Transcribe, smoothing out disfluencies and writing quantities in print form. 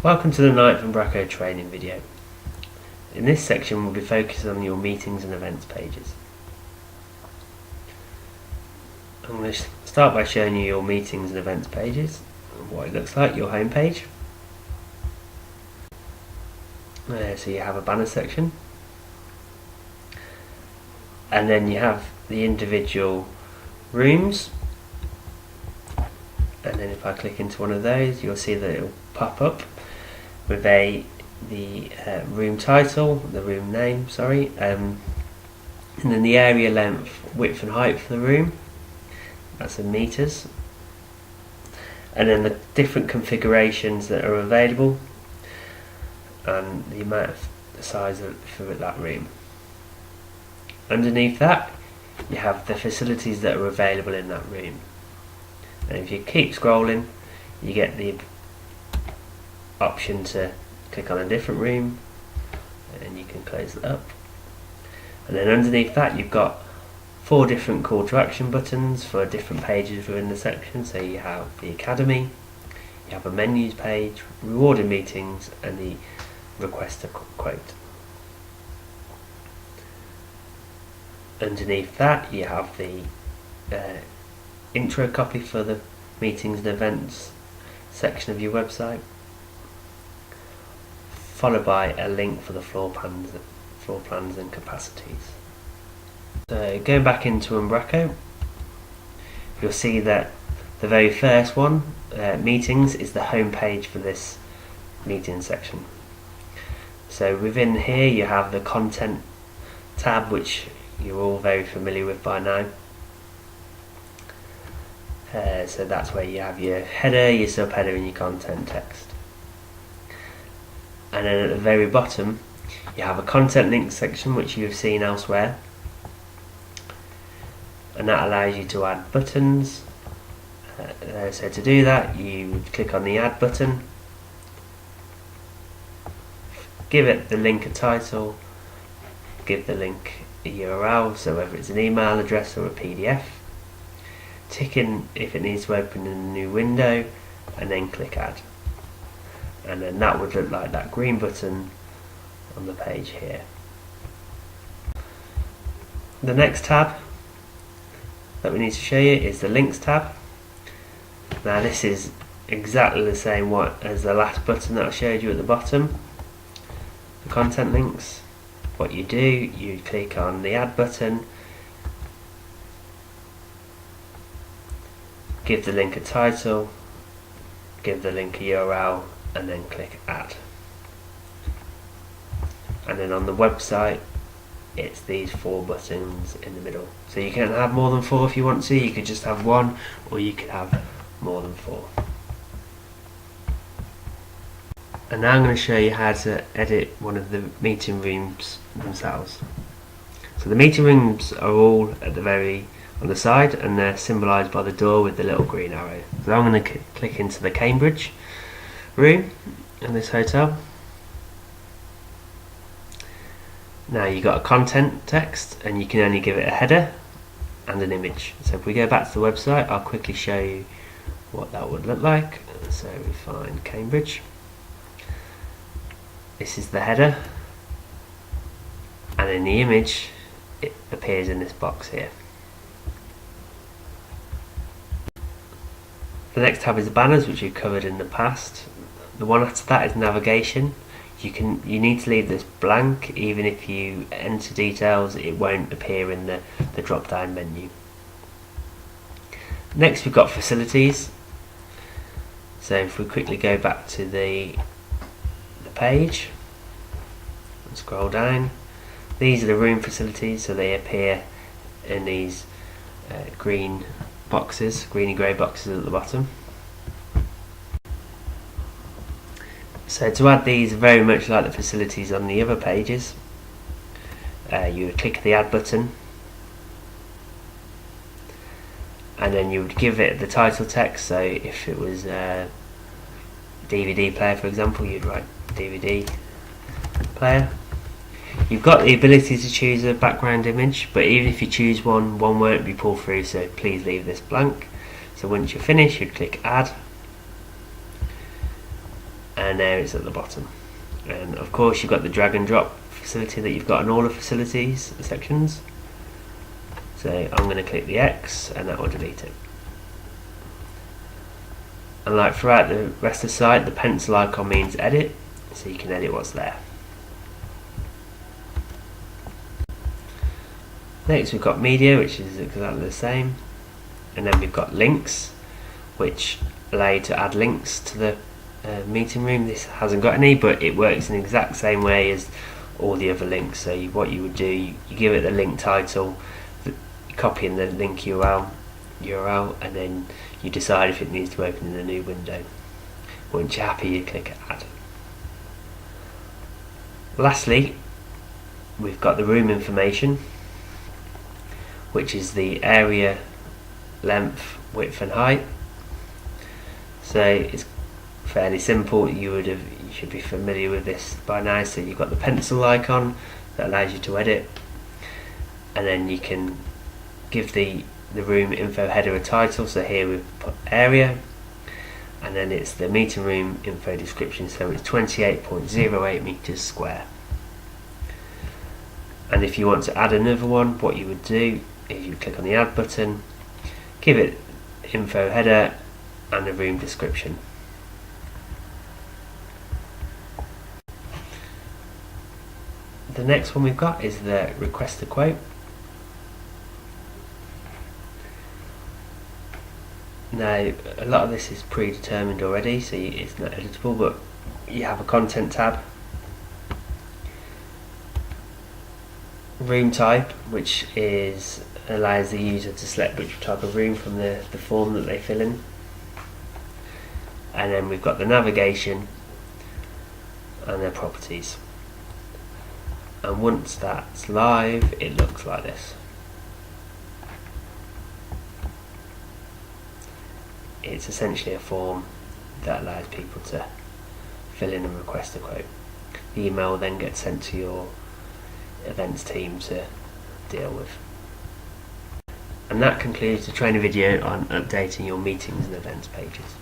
Welcome to the Knight from Bracco training video. In this section we'll be focusing on your meetings and events pages. I'm going to start by showing you your meetings and events pages, what it looks like, your home page. So you have a banner section, and then you have the individual rooms, and then if I click into one of those you'll see that it will pop up with the room title, the room name, and then the area length, width and height for the room, that's in meters, and then the different configurations that are available and the amount of the size for that room. Underneath that you have the facilities that are available in that room, and if you keep scrolling you get the option to click on a different room and you can close it up. And then underneath that you've got 4 different call to action buttons for different pages within the section. So you have the academy, you have a menus page, rewarded meetings, and the request a quote. Underneath that you have the intro copy for the meetings and events section of your website, followed by a link for the floor plans and capacities. So going back into Umbraco, you'll see that the very first one, meetings, is the home page for this meeting section. So within here you have the content tab, which you're all very familiar with by now. So that's where you have your header, your subheader and your content text. And then at the very bottom you have a content links section, which you've seen elsewhere, and that allows you to add buttons. So to do that you would click on the add button, give it the link a title, give the link a URL, so whether it's an email address or a PDF, tick in if it needs to open in a new window, and then click add. And then that would look like that green button on the page here. The next tab that we need to show you is the links tab. Now this is exactly the same as the last button that I showed you at the bottom, the content links. What you do, you click on the add button, give the link a title, give the link a URL, and then click add. And then on the website it's these 4 buttons in the middle. So you can have more than 4 if you want to. You could just have 1, or you could have more than 4. And now I'm going to show you how to edit one of the meeting rooms themselves. So the meeting rooms are all at the on the side, and they're symbolised by the door with the little green arrow. So I'm going to click into the Cambridge room in this hotel. Now you've got a content text, and you can only give it a header and an image. So if we go back to the website, I'll quickly show you what that would look like. So we find Cambridge. This is the header, and in the image it appears in this box here. The next tab is the banners, which you've covered in the past. The one after that is navigation. You need to leave this blank. Even if you enter details, it won't appear in the drop down menu. Next we've got facilities. So if we quickly go back to the page and scroll down, these are the room facilities, so they appear in these greeny grey boxes at the bottom. So to add these, very much like the facilities on the other pages, you would click the add button, and then you would give it the title text. So if it was a DVD player, for example, you'd write DVD player. You've got the ability to choose a background image, but even if you choose one won't be pulled through, so please leave this blank. So once you're finished, you'd click add, and there it's at the bottom. And of course you've got the drag and drop facility that you've got in all the facilities sections. So I'm going to click the X and that will delete it. And like throughout the rest of the site, the pencil icon means edit, so you can edit what's there. Next we've got media, which is exactly the same, and then we've got links, which allow you to add links to the meeting room. This hasn't got any, but it works in the exact same way as all the other links. So what you would do, you give it the link title, copy in the link URL, and then you decide if it needs to open in a new window. Once you're happy, you click add. Lastly, we've got the room information, which is the area, length, width and height. So it's fairly simple. You should be familiar with this by now. So you've got the pencil icon that allows you to edit, and then you can give the room info header a title. So here we've put area, and then it's the meeting room info description, so it's 28.08 meters square. And if you want to add another one, what you would do is you click on the add button, give it info header and a room description. The next one we've got is the request a quote. Now a lot of this is predetermined already, so it's not editable, but you have a content tab, room type, which allows the user to select which type of room from the form that they fill in, and then we've got the navigation and their properties. And once that's live, it looks like this. It's essentially a form that allows people to fill in and request a quote. The email then gets sent to your events team to deal with. And that concludes the training video on updating your meetings and events pages.